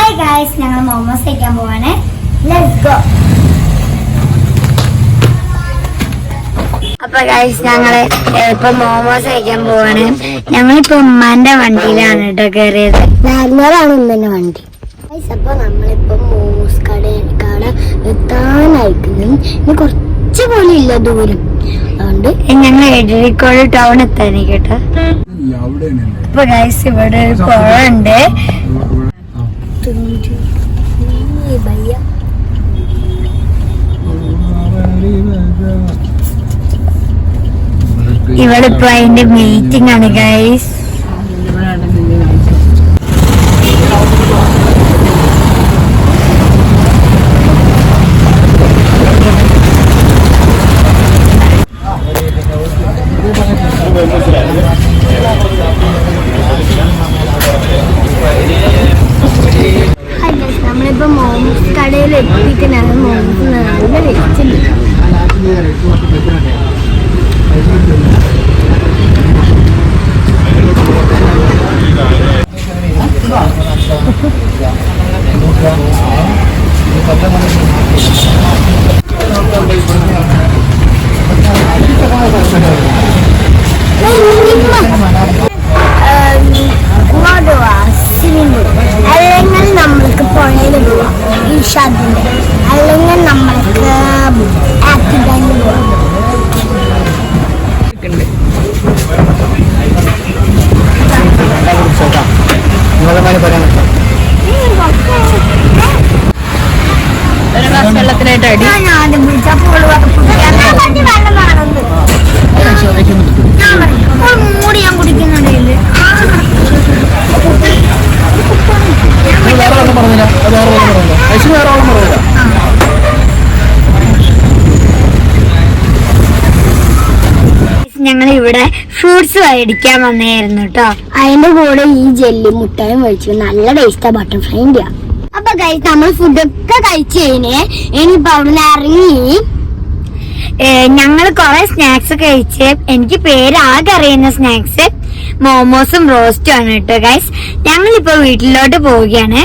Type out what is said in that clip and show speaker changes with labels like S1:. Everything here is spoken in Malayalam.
S1: ഹായ് ഗൈസ്, ഞങ്ങൾ മോമോസ് കഴിക്കാൻ പോവാണ്. Let's go. അപ്പൊ ഗൈസ് ഞങ്ങള് ഇപ്പൊ മോമോസ് കഴിക്കാൻ പോവാണ്. ഞങ്ങളിപ്പോ ഉമ്മാന്റെ വണ്ടിയിലാണ് കേട്ടോ കയറിയത്. നാലുമേലാണ് ഉമ്മന്റെ വണ്ടി. അപ്പൊ നമ്മളിപ്പോ മോമോസ് കട എത്താനായിരിക്കുന്നു. ഇനി കുറച്ച് പോലും ഇല്ല ദൂരം, അതുകൊണ്ട് ഞങ്ങൾ എടരിക്കോട് ടൗൺ എത്താനേ കേട്ടോ. ഇപ്പൊ ഗൈസ് ഇവിടെ ഒരു കുളമുണ്ട്. ഇവിടെ ഇപ്പൊ അതിന്റെ മീറ്റിംഗ് ആണ് ഗൈസ്. നമ്മളിപ്പോ മോമോസ് കടയിൽ എത്തിയിട്ടാണ്. മോമോസ് നല്ല വെച്ചിട്ടുണ്ട്. അല്ലെങ്കിൽ നമ്മൾക്ക് പുഴയിൽ പോവാം, ഇഷാദിന്റെ. അല്ലെങ്കിൽ നമ്മൾക്ക് ആക്ടിവായി പോവാം. വെള്ളത്തിനായിട്ട് അടി ആദ്യം പിടിച്ചപ്പോൾ മൂടി ഞാൻ കുടിക്കുന്നുണ്ട്. ഞങ്ങൾ ഇവിടെ ഫ്രൂട്ട്സ് മേടിക്കാൻ വന്നായിരുന്നു കേട്ടോ. അതിന്റെ കൂടെ ഈ ജെല്ലി മുട്ടായും മേടിച്ചു. നല്ല ടേസ്റ്റാ ബട്ടർഫ്ലൈൻ്റെ. അപ്പൊ ഗൈസ് നമ്മൾ ഫുഡൊക്കെ കഴിച്ചു കഴിഞ്ഞേ ഇനിയിപ്പോ അവിടെ ഇറങ്ങി ഞങ്ങൾ കുറെ സ്നാക്സ് കഴിച്ച്. എനിക്ക് പേരാകെ അറിയുന്ന സ്നാക്സ് മോമോസും റോസ്റ്റും ആണ് കേട്ടോ ഗൈസ്. ഞങ്ങളിപ്പോ വീട്ടിലോട്ട് പോവുകയാണ്.